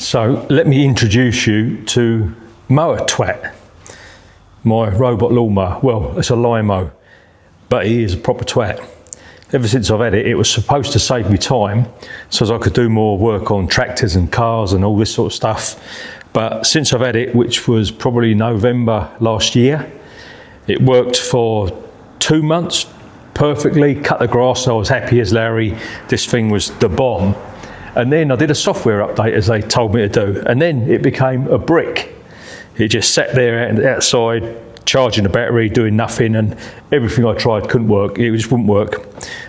So let me introduce you to Mower Twat, my robot lawnmower. Well, it's a Lymow, but he is a proper twat. Ever since I've had it, it was supposed to save me time so as I could do more work on tractors and cars and all this sort of stuff. But since I've had it, which was probably November last year, it worked for 2 months perfectly, cut the grass, I was happy as Larry, this thing was the bomb. And then I did a software update as they told me to do, and then it became a brick. It just sat there outside, charging the battery, doing nothing, and everything I tried couldn't work. It just wouldn't work.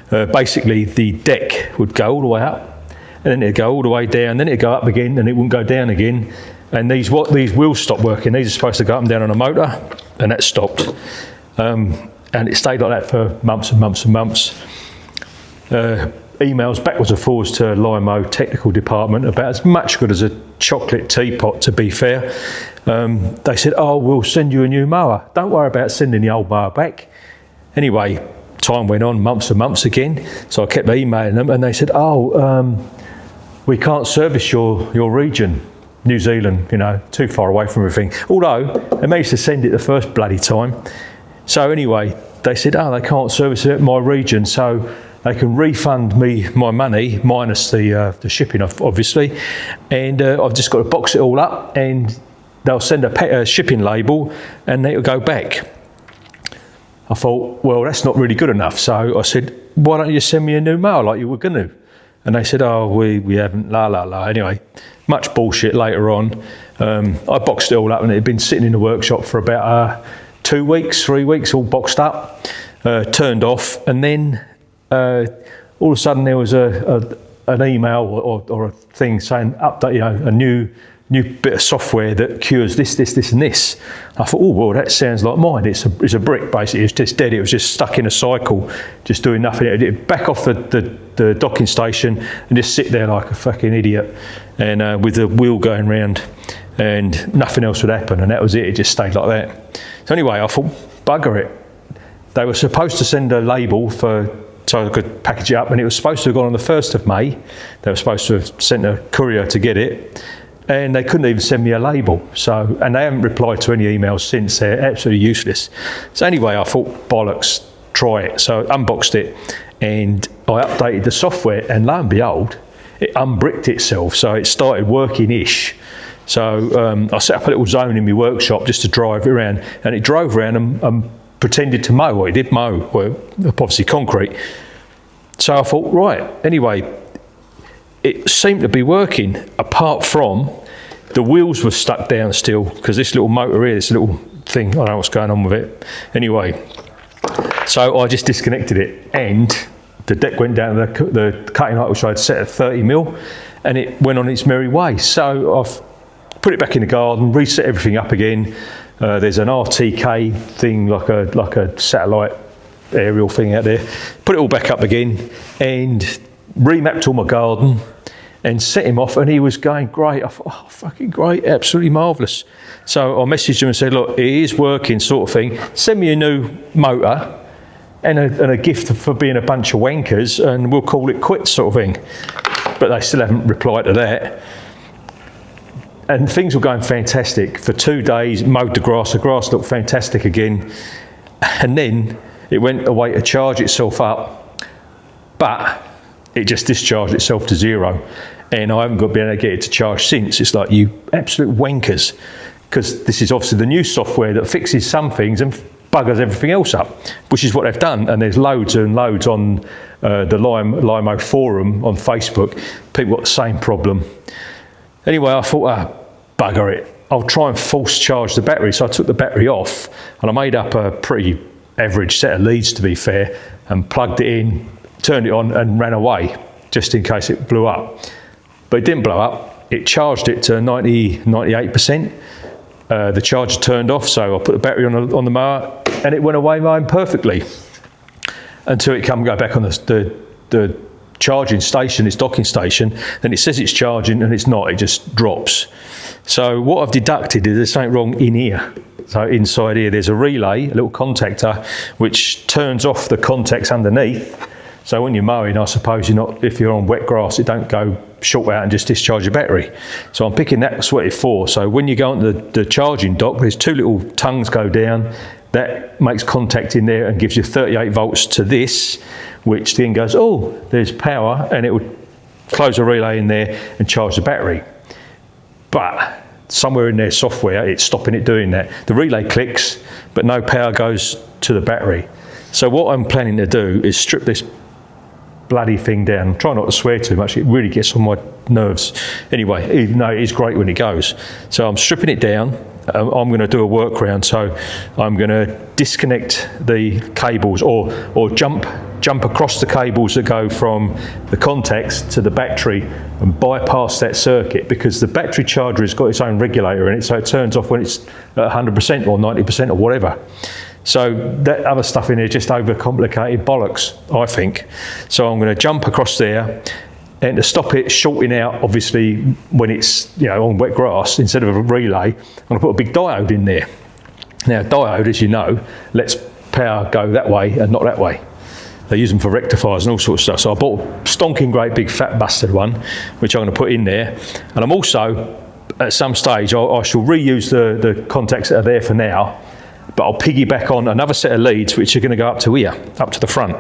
Basically, the deck would go all the way up, and then it'd go all the way down, then it'd go up again, and it wouldn't go down again. And these wheels stopped working. These are supposed to go up and down on a motor, and that stopped. And it stayed like that for months and months and months. Emails backwards and forwards to Lymow technical department, about as much good as a chocolate teapot, to be fair. They said, oh, we'll send you a new mower. Don't worry about sending the old mower back. Anyway, time went on, months and months again. So I kept emailing them, and they said, oh, we can't service your region, New Zealand, you know, too far away from everything. Although they managed to send it the first bloody time. So anyway, they said, oh, they can't service it in my region, so they can refund me my money, minus the shipping, obviously. And I've just got to box it all up, and they'll send a shipping label, and it'll go back. I thought, well, that's not really good enough. So I said, why don't you send me a new mower like you were going to? And they said, oh, we haven't, la, la, la. Anyway, much bullshit later on. I boxed it all up, and it had been sitting in the workshop for about 2 weeks, 3 weeks, all boxed up, turned off, and then all of a sudden there was an email or a thing saying update, you know, a new bit of software that cures this, and this. I thought, oh well, that sounds like mine. It's a brick basically. It's just dead. It was just stuck in a cycle, just doing nothing. It'd back off the docking station and just sit there like a fucking idiot, and with the wheel going round, and nothing else would happen. And that was it. It just stayed like that. So anyway, I thought, bugger it. They were supposed to send a label so I could package it up, and it was supposed to have gone on the 1st of May. They were supposed to have sent a courier to get it, and they couldn't even send me a label. So, and they haven't replied to any emails since. They're absolutely useless. So anyway, I thought, bollocks, try it. So I unboxed it, and I updated the software, and lo and behold, it unbricked itself. So it started working-ish. So I set up a little zone in my workshop just to drive it around, and it drove around and pretended to mow. Well, it did mow, well, obviously concrete. So I thought, right, anyway, it seemed to be working, apart from the wheels were stuck down still, because this little motor here, this little thing, I don't know what's going on with it. Anyway, so I just disconnected it, and the deck went down to the cutting height, which I'd set at 30 mil, and it went on its merry way. So I've put it back in the garden, reset everything up again. There's an RTK thing, like a satellite aerial thing out there. Put it all back up again and remapped all my garden and set him off, and he was going great. I thought, oh, fucking great, absolutely marvellous. So I messaged him and said, look, it is working, sort of thing. Send me a new motor and a gift for being a bunch of wankers, and we'll call it quits, sort of thing. But they still haven't replied to that. And things were going fantastic. For 2 days, mowed the grass looked fantastic again. And then it went away to charge itself up, but it just discharged itself to 0. And I haven't been able to get it to charge since. It's like, you absolute wankers. Because this is obviously the new software that fixes some things and buggers everything else up, which is what they've done. And there's loads and loads on the Lymow forum on Facebook. People got the same problem. Anyway, I thought, bugger it. I'll try and force charge the battery. So I took the battery off, and I made up a pretty average set of leads, to be fair, and plugged it in, turned it on, and ran away, just in case it blew up. But it didn't blow up. It charged it to 98%. The charger turned off, so I put the battery on the mower, and it went away mowing perfectly until it come go back on the charging station, its docking station. Then it says it's charging, and it's not. It just drops. So what I've deducted is there's something wrong in here. So inside here, there's a relay, a little contactor, which turns off the contacts underneath. So when you're mowing, I suppose if you're on wet grass, it don't go short out and just discharge your battery. So I'm picking that's what it's for. So when you go onto the charging dock, there's two little tongues go down. That makes contact in there and gives you 38 volts to this, which then goes, oh, there's power, and it would close a relay in there and charge the battery. But somewhere in their software, it's stopping it doing that. The relay clicks, but no power goes to the battery. So what I'm planning to do is strip this bloody thing down. Try not to swear too much, it really gets on my nerves. Anyway, even though it is great when it goes. So I'm stripping it down. I'm going to do a workaround. So I'm going to disconnect the cables or jump across the cables that go from the contacts to the battery and bypass that circuit, because the battery charger has got its own regulator in it, so it turns off when it's at 100% or 90% or whatever. So that other stuff in there just overcomplicated bollocks, I think. So I'm going to jump across there, and to stop it shorting out, obviously, when it's on wet grass, instead of a relay, I'm going to put a big diode in there. Now, diode, as you know, lets power go that way and not that way. They use them for rectifiers and all sorts of stuff. So I bought a stonking great big fat busted one, which I'm going to put in there. And I'm also, at some stage, I shall reuse the contacts that are there for now, but I'll piggyback on another set of leads which are going to go up to here, up to the front.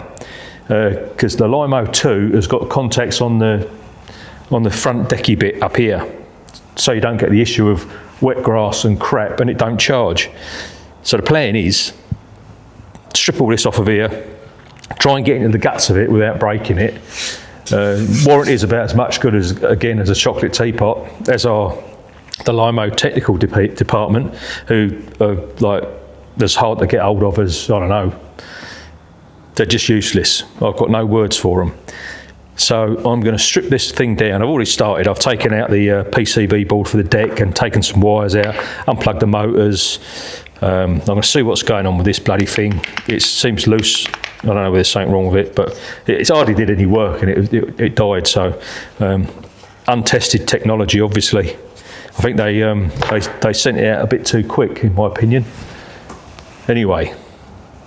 Because the Lymow 2 has got contacts on the front decky bit up here. So you don't get the issue of wet grass and crap and it don't charge. So the plan is, strip all this off of here, try and get into the guts of it without breaking it. Warranty is about as much good as a chocolate teapot, as are the Lymow technical department, who are as hard to get hold of as, I don't know, they're just useless. I've got no words for them. So I'm going to strip this thing down. I've already started. I've taken out the PCB board for the deck and taken some wires out, unplugged the motors. I'm going to see what's going on with this bloody thing. It seems loose. I don't know whether there's something wrong with it, but it hardly did any work and it died. So untested technology, obviously. I think they sent it out a bit too quick, in my opinion. Anyway,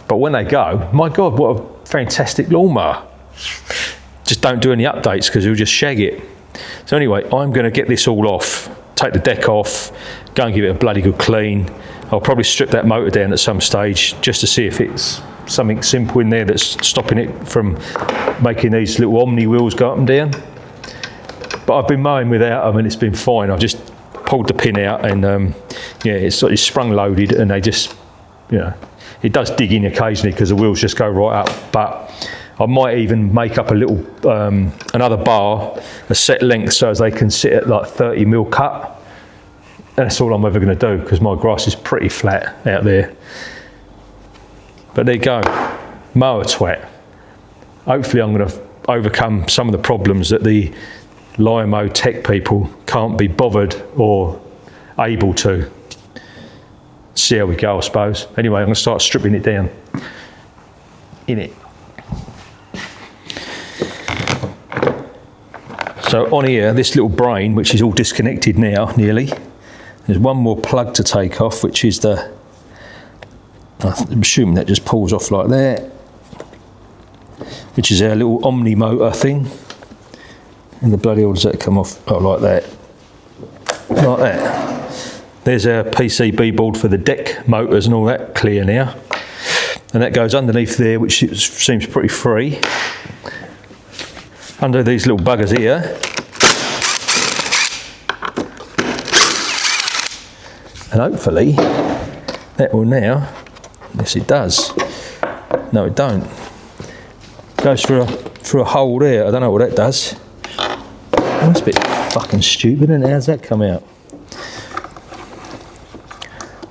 but when they go, my God, what a fantastic lawnmower. Just don't do any updates because you'll just shag it. So anyway, I'm going to get this all off, take the deck off, go and give it a bloody good clean. I'll probably strip that motor down at some stage just to see if it's something simple in there that's stopping it from making these little Omni wheels go up and down. But I've been mowing without them and it's been fine. I've just pulled the pin out and it's sort of sprung loaded, and they just, it does dig in occasionally because the wheels just go right up. But I might even make up a little, another bar, a set length, so as they can sit at like 30mm cut. And that's all I'm ever going to do because my grass is pretty flat out there. But there you go, mower twat. Hopefully I'm going to overcome some of the problems that the Lymow tech people can't be bothered or able to. See how we go, I suppose. Anyway, I'm going to start stripping it down. In it. So on here, this little brain, which is all disconnected now, nearly, there's one more plug to take off, which is I'm assuming that just pulls off like that, which is our little Omni motor thing. And the bloody hell does that come off? Oh, like that. Like that. There's our PCB board for the deck motors and all that clear now. And that goes underneath there, which seems pretty free. Under these little buggers here. And hopefully that will now, yes it does. No it don't. Goes through a hole there. I don't know what that does. That's a bit fucking stupid, isn't it? How's that come out?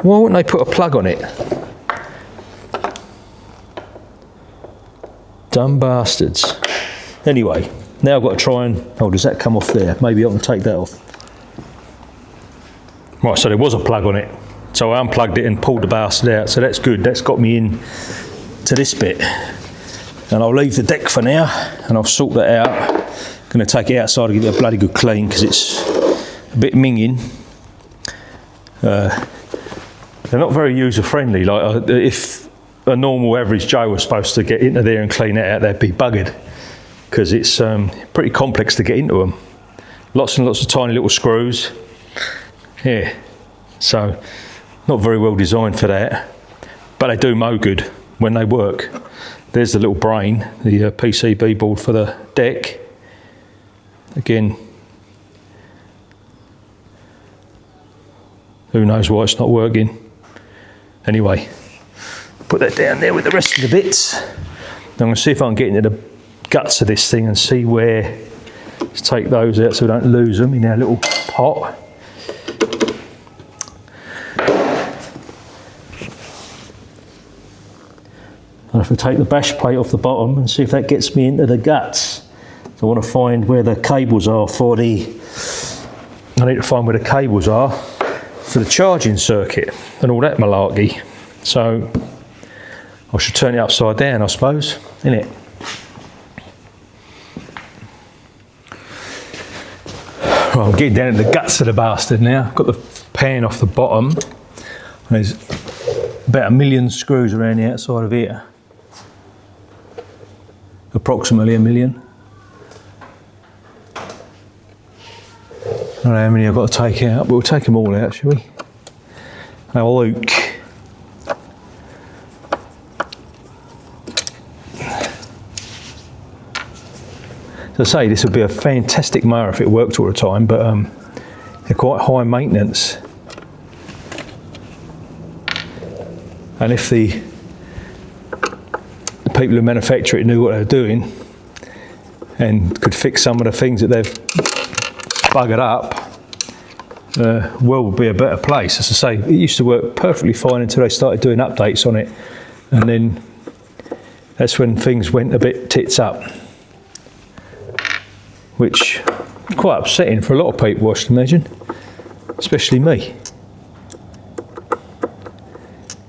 Why wouldn't they put a plug on it? Dumb bastards. Anyway, now I've got to try and... Oh, does that come off there? Maybe I can take that off. Right, so there was a plug on it. So I unplugged it and pulled the bastard out. So that's good. That's got me in to this bit. And I'll leave the deck for now and I'll sort that out. Going to take it outside and give it a bloody good clean because it's a bit minging. They're not very user friendly. Like if a normal average Joe was supposed to get into there and clean it out, they'd be buggered. because it's pretty complex to get into them. Lots and lots of tiny little screws. Yeah, so not very well designed for that, but they do mow good when they work. There's the little brain, the PCB board for the deck. Again, who knows why it's not working. Anyway, put that down there with the rest of the bits. I'm going to see if I can get into the guts of this thing and see where, let's take those out so we don't lose them in our little pot. I'll have to take the bash plate off the bottom and see if that gets me into the guts. So I want to find where the cables are for I need to find where the cables are for the charging circuit and all that malarkey. So I should turn it upside down, I suppose, innit? Right, I'm getting down to the guts of the bastard now. I've got the pan off the bottom. There's about 1 million screws around the outside of here. Approximately 1 million. I don't know how many I've got to take out, but we'll take them all out, shall we? Now Luke. As I say, this would be a fantastic mower if it worked all the time, but they're quite high maintenance. And if the people who manufacture it knew what they were doing and could fix some of the things that they've buggered up, the world would be a better place. As I say, it used to work perfectly fine until they started doing updates on it, and then that's when things went a bit tits up, which is quite upsetting for a lot of people, I should imagine, especially me,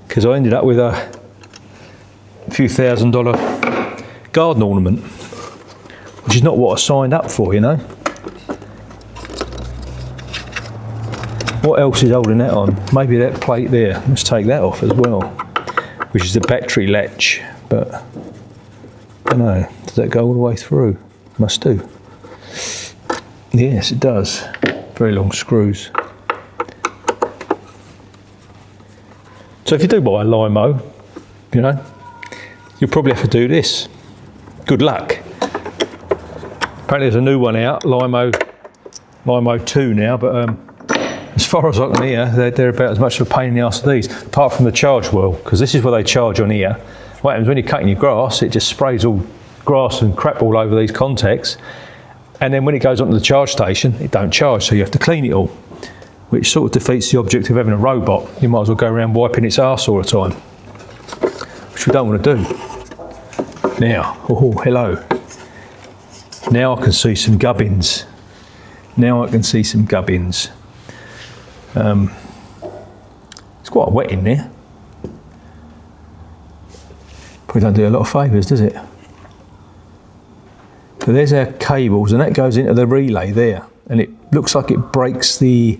because I ended up with a few $1,000 garden ornament, which is not what I signed up for, you know. What else is holding that on? Maybe that plate there. Let's take that off as well, which is the battery latch, but I don't know, does that go all the way through? Must do. Yes, it does. Very long screws. So if you do buy a Lymow, you know, you'll probably have to do this. Good luck. Apparently there's a new one out, Lymow 2 now, but as far as I can hear, they're about as much of a pain in the arse as these, apart from the charge well, because this is where they charge on here. What happens when you're cutting your grass, it just sprays all grass and crap all over these contacts, and then when it goes onto the charge station, it don't charge, so you have to clean it all, which sort of defeats the object of having a robot. You might as well go around wiping its arse all the time, which we don't want to do. Now, oh, hello. Now I can see some gubbins. Now I can see some gubbins. It's quite wet in there. Probably don't do a lot of favours, does it? So there's our cables, and that goes into the relay there, and it looks like it breaks the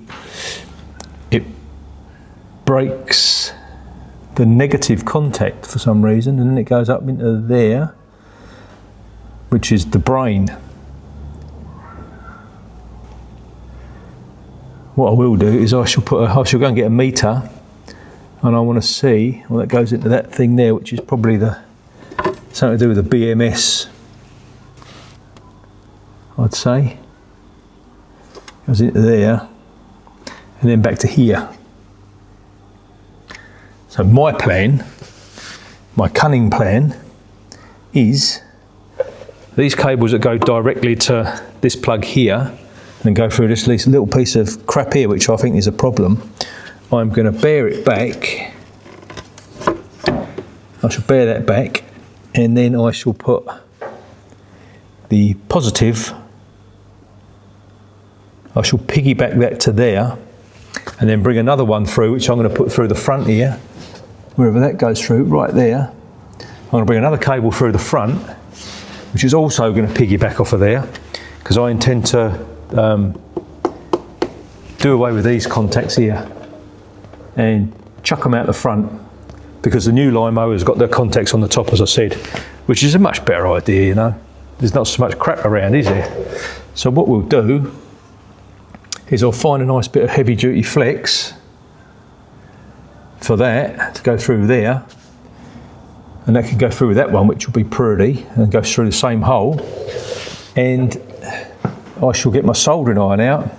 negative contact for some reason, and then it goes up into there, which is the brain. What I will do is I shall go and get a meter, and I want to see, well, that goes into that thing there, which is probably something to do with the BMS, I'd say. Goes into there, and then back to here. So my plan, my cunning plan, is these cables that go directly to this plug here and go through this little piece of crap here, which I think is a problem. I'm going to bear it back. I shall bear that back, and then I shall put the positive, I shall piggyback that to there, and then bring another one through, which I'm going to put through the front here, wherever that goes through, right there. I'm going to bring another cable through the front, which is also going to piggyback off of there, because I intend to do away with these contacts here and chuck them out the front, because the new Lymow has got the contacts on the top, as I said, which is a much better idea, you know. there's not so much crap around, is there? So what we'll do is I'll find a nice bit of heavy duty flex for that to go through there, and that can go through with that one, which will be pretty, and goes through the same hole. And I shall get my soldering iron out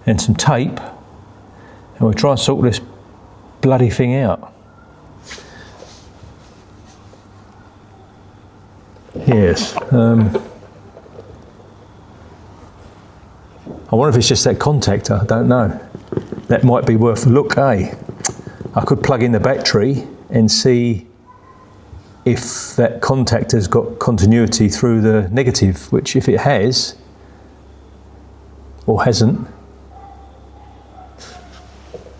and some tape, and we'll try and sort this bloody thing out. Yes. I wonder if it's just that contactor, I don't know. That might be worth a look, eh? I could plug in the battery and see if that contactor's got continuity through the negative, which if it has, or hasn't,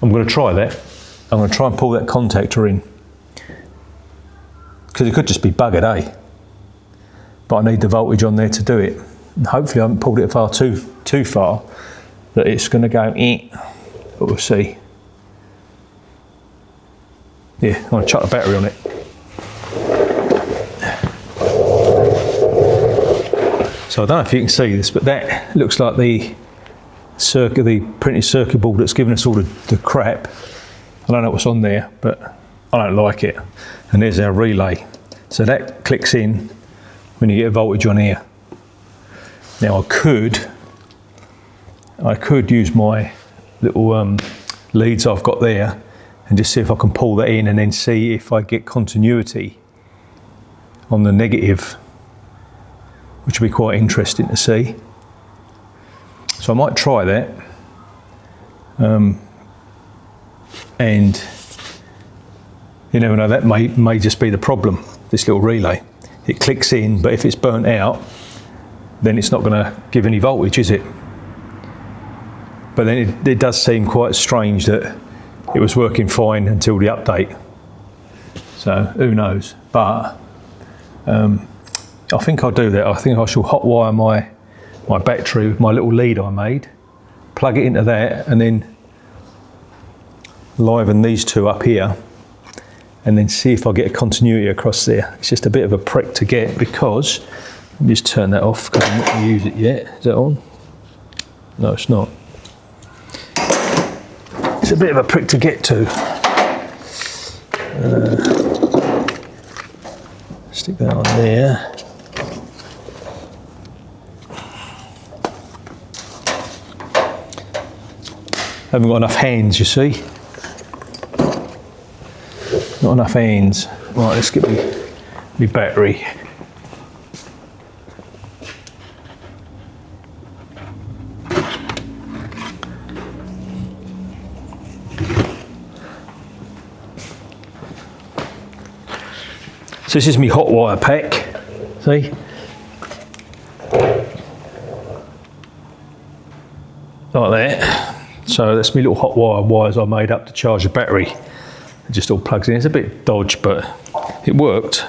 I'm going to try that. I'm going to try and pull that contactor in. Because it could just be buggered, eh? But I need the voltage on there to do it. And hopefully I haven't pulled it too far that it's going to go but we'll see. Yeah, I'm going to chuck the battery on it. So I don't know if you can see this, but that looks like the printed circuit board that's given us all the crap. I don't know what's on there, but I don't like it. And there's our relay. So that clicks in when you get a voltage on here. Now I could use my little leads I've got there and just see if I can pull that in and then see if I get continuity on the negative, which will be quite interesting to see. So I might try that. And you never know, that may just be the problem, this little relay. It clicks in, but if it's burnt out, then it's not going to give any voltage, is it? But then it does seem quite strange that it was working fine until the update. So who knows? But I think I'll do that. I think I shall hotwire my battery with my little lead I made, plug it into that, and then liven these two up here, and then see if I get a continuity across there. It's just a bit of a prick to get because, let me just turn that off because I'm not going to use it yet. Is that on? No, it's not. It's a bit of a prick to get to. Stick that on there. Haven't got enough hands, you see. Not enough hands. Right, let's get my battery. So this is my hot wire pack, see? Like that. So that's my little hot wire wires I made up to charge the battery. It just all plugs in. It's a bit dodgy, but it worked.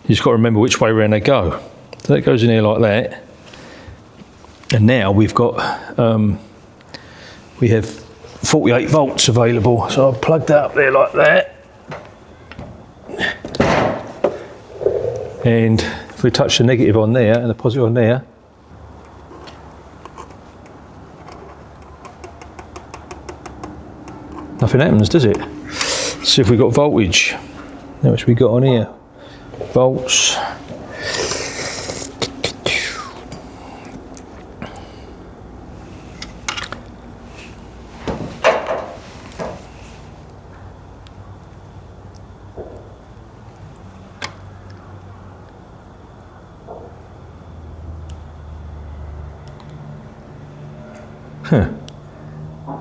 You just got to remember which way around they go. So that goes in here like that. And now we've got, we have 48 volts available. So I've plugged that up there like that. And if we touch the negative on there and the positive on there, nothing happens, does it? Let's see if we've got voltage. How much we got on here? Volts.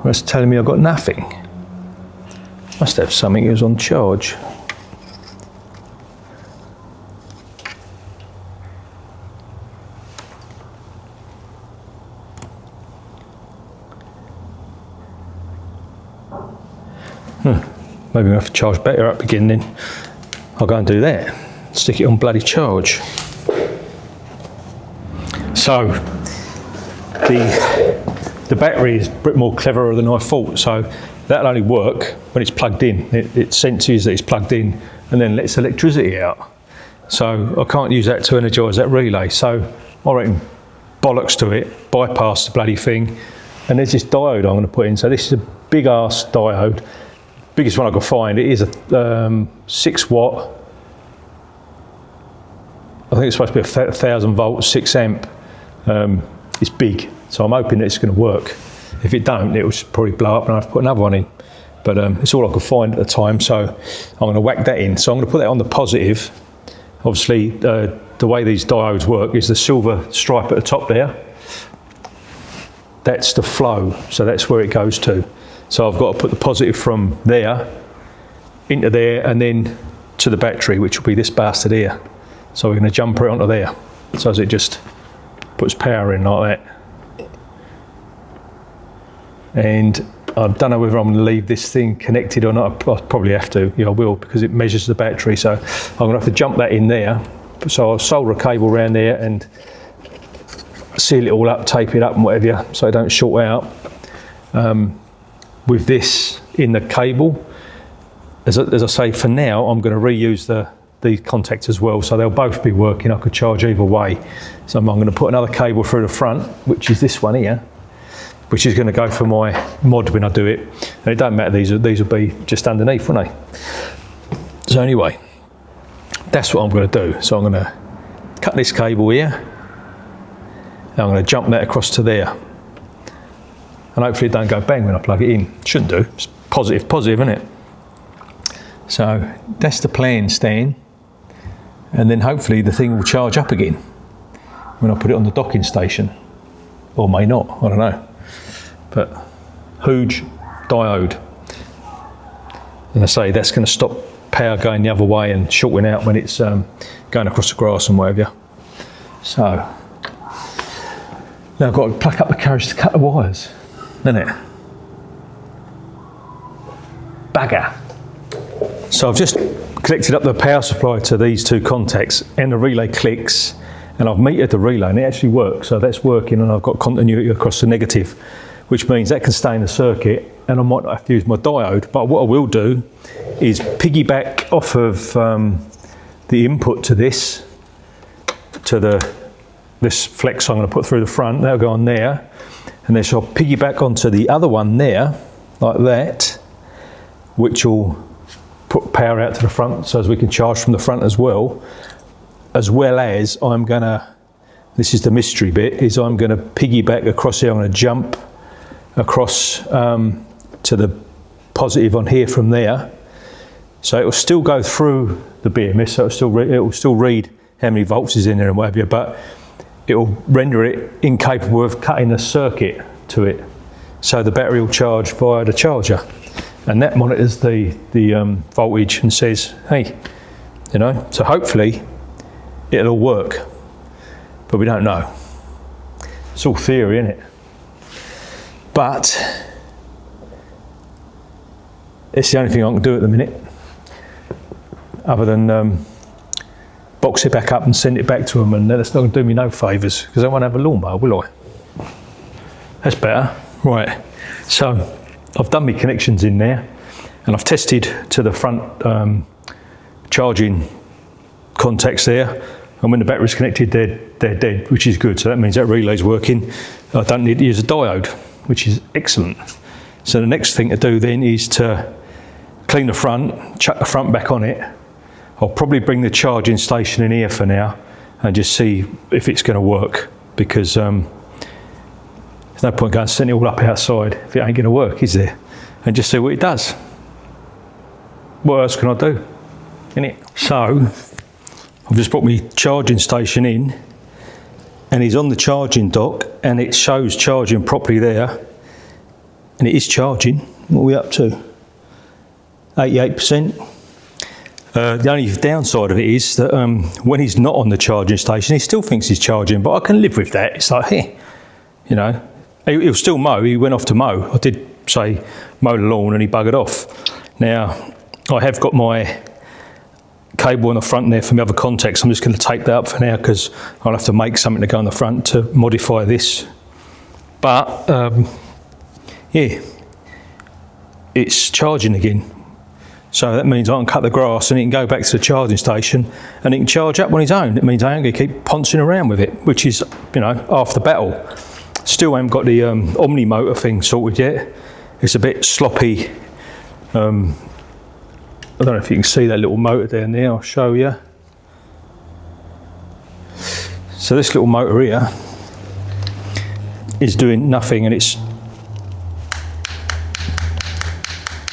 That's telling me I've got nothing. Must have something that was on charge. Maybe I have to charge better up again then. I'll go and do that. Stick it on bloody charge. So, the battery is a bit more cleverer than I thought, so that'll only work when it's plugged in. It senses that it's plugged in and then lets electricity out. So I can't use that to energise that relay. So I reckon bollocks to it, bypass the bloody thing. And there's this diode I'm going to put in. So this is a big ass diode, biggest one I could find. It is a 6 watt. I think it's supposed to be 1,000 volts, 6 amp. It's big, so I'm hoping that it's going to work. If it don't, it will probably blow up and I have to put another one in. But it's all I could find at the time, so I'm going to whack that in. So I'm going to put that on the positive. Obviously, the way these diodes work is the silver stripe at the top there. That's the flow, so that's where it goes to. So I've got to put the positive from there into there and then to the battery, which will be this bastard here. So we're going to jumper it onto there. So as it just puts power in like that. And I don't know whether I'm going to leave this thing connected or not. I probably have to. Yeah, I will, because it measures the battery. So I'm going to have to jump that in there. So I'll solder a cable around there and seal it all up, tape it up and whatever, so it don't short out. With this in the cable, as I say, for now, I'm going to reuse the contacts as well, so they'll both be working. I could charge either way. So I'm going to put another cable through the front, which is this one here, which is going to go for my mod when I do it. And it don't matter, these will be just underneath, won't they? So anyway, that's what I'm going to do. So I'm going to cut this cable here, and I'm going to jump that across to there. And hopefully it don't go bang when I plug it in. Shouldn't do. It's positive, isn't it? So that's the plan, Stan. And then hopefully the thing will charge up again when I put it on the docking station. Or may not, I don't know. But huge diode. And I say that's going to stop power going the other way and shorting out when it's going across the grass and whatever. So now I've got to pluck up the courage to cut the wires, isn't it? Bugger. So I've just connected up the power supply to these two contacts and the relay clicks, and I've metered the relay and it actually works. So that's working, and I've got continuity across the negative, which means that can stay in the circuit and I might not have to use my diode. But what I will do is piggyback off of the input to this, to this flex I'm going to put through the front. That'll go on there, and then I'll piggyback onto the other one there, like that, which will put power out to the front so as we can charge from the front as well as I'm going to, this is the mystery bit, is I'm going to piggyback across here. I'm going to jump across to the positive on here from there. So it will still go through the BMS, so it will still read how many volts is in there and whatever, but it will render it incapable of cutting the circuit to it. So the battery will charge via the charger. And that monitors the voltage and says, hey, you know, so hopefully it'll all work, but we don't know. It's all theory, isn't it? But it's the only thing I can do at the minute, other than box it back up and send it back to them, and that's not going to do me no favours, because I won't have a lawnmower, will I? That's better. Right, so I've done my connections in there, and I've tested to the front charging contacts there, and when the battery's connected they're dead, which is good. So that means that relay's working. I don't need to use a diode, which is excellent. So the next thing to do then is to clean the front, chuck the front back on it. I'll probably bring the charging station in here for now and just see if it's going to work, because there's no point going setting it all up outside if it ain't going to work, is there? And just see what it does. What else can I do? Innit? So I've just brought my charging station in, and it's on the charging dock, and it shows charging properly there, and it is charging. What are we up to? 88%. The only downside of it is that when he's not on the charging station, he still thinks he's charging, but I can live with that. It's like, hey, you know, he'll still mow. He went off to mow. I did say mow the lawn, and he buggered off. Now, I have got my cable on the front there for my other contacts. I'm just going to tape that up for now, because I'll have to make something to go on the front to modify this. But yeah, it's charging again. So that means I can cut the grass and it can go back to the charging station and it can charge up on its own. It means I ain't going to keep poncing around with it, which is, you know, half the battle. Still haven't got the Omni motor thing sorted yet. It's a bit sloppy. I don't know if you can see that little motor down there, I'll show you. So this little motor here is doing nothing, and it's a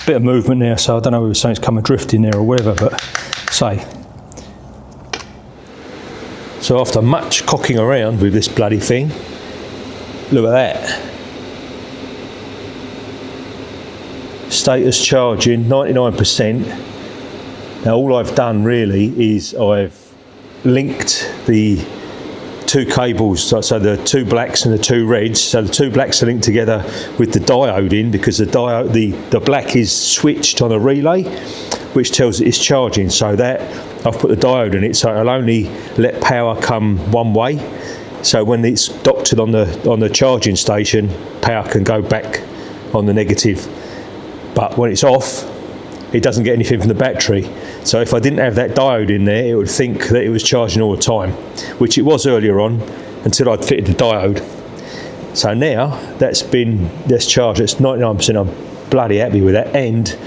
bit of movement there, so I don't know if something's come adrift in there or whatever, but say. So after much cocking around with this bloody thing, look at that. Status charging, 99%. Now all I've done really is I've linked the two cables, so the two blacks and the two reds. So the two blacks are linked together with the diode in, because the diode, the black is switched on a relay, which tells it it's charging. So that I've put the diode in it, so it'll only let power come one way. So when it's doctored on the charging station, power can go back on the negative. But when it's off, it doesn't get anything from the battery. So if I didn't have that diode in there, it would think that it was charging all the time, which it was earlier on until I'd fitted the diode. So now that's charged, it's 99%, I'm bloody happy with that. And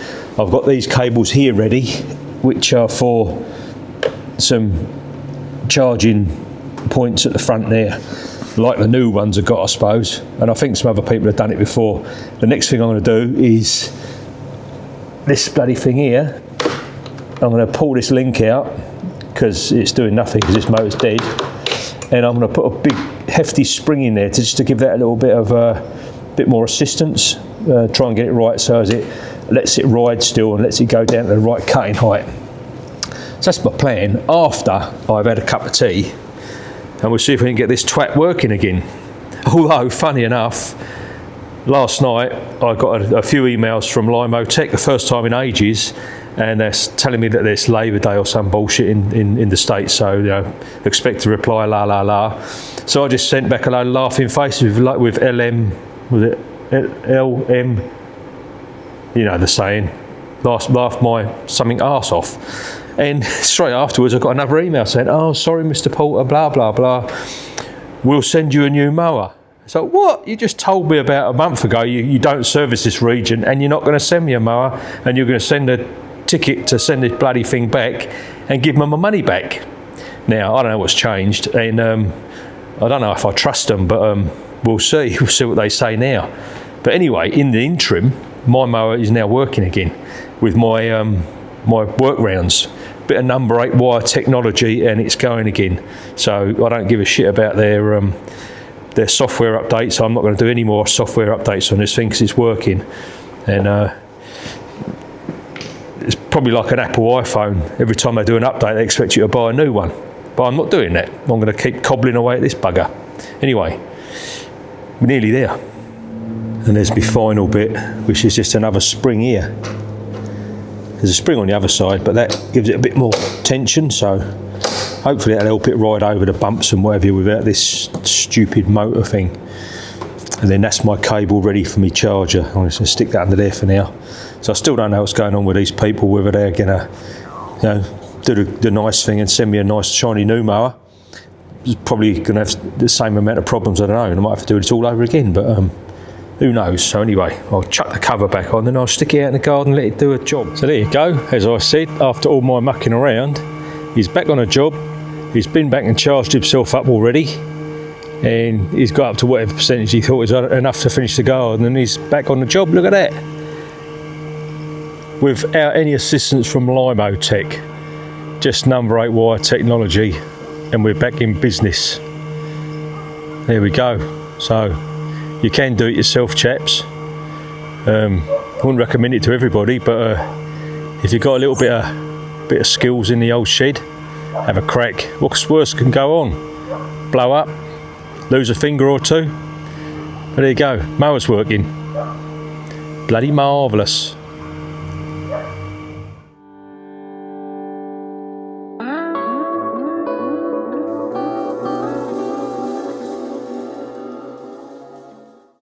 I've got these cables here ready, which are for some charging points at the front there, like the new ones have got, I suppose. And I think some other people have done it before. The next thing I'm going to do is this bloody thing here. I'm going to pull this link out because it's doing nothing because this motor's dead, and I'm going to put a big hefty spring in there just to give that a little bit of bit more assistance, try and get it right so as it lets it ride still and lets it go down to the right cutting height. So that's my plan after I've had a cup of tea, and we'll see if we can get this twat working again. Although funny enough, last night I got a few emails from Lymow Tech, the first time in ages, and they're telling me that there's Labour Day or some bullshit in the States, so you know, expect to reply la la la. So I just sent back a load of laughing faces with LM, was it LM, you know the saying, laugh my something arse off. And straight afterwards I got another email saying, oh sorry Mr. Porter, blah blah blah, we'll send you a new mower. So what? You just told me about a month ago you don't service this region and you're not going to send me a mower, and you're going to send a ticket to send this bloody thing back and give me my money back. Now I don't know what's changed, and I don't know if I trust them, but we'll see. We'll see what they say now. But anyway, in the interim, my mower is now working again with my my workarounds. Bit of number 8 wire technology, and it's going again. So I don't give a shit about their software updates. I'm not going to do any more software updates on this thing because it's working. And it's probably like an Apple iPhone. Every time they do an update, they expect you to buy a new one. But I'm not doing that. I'm going to keep cobbling away at this bugger. Anyway, we're nearly there. And there's my final bit, which is just another spring here. There's a spring on the other side, but that gives it a bit more tension, so hopefully that'll help it ride over the bumps and whatever without this stupid motor thing. And then that's my cable ready for my charger. I'm just going to stick that under there for now. So I still don't know what's going on with these people, whether they're going to, you know, do the nice thing and send me a nice shiny new mower. It's probably going to have the same amount of problems, I don't know, and I might have to do it all over again, but who knows. So anyway, I'll chuck the cover back on, then I'll stick it out in the garden and let it do a job. So there you go. As I said, after all my mucking around, he's back on a job. He's been back and charged himself up already, and he's got up to whatever percentage he thought was enough to finish the garden, and he's back on the job. Look at that. Without any assistance from Lymow Tech, just number 8 wire technology, and we're back in business. There we go. So you can do it yourself, chaps. I wouldn't recommend it to everybody, but if you've got a little bit of skills in the old shed, have a crack. What's worse can go on? Blow up, lose a finger or two. But there you go, mower's working. Bloody marvellous.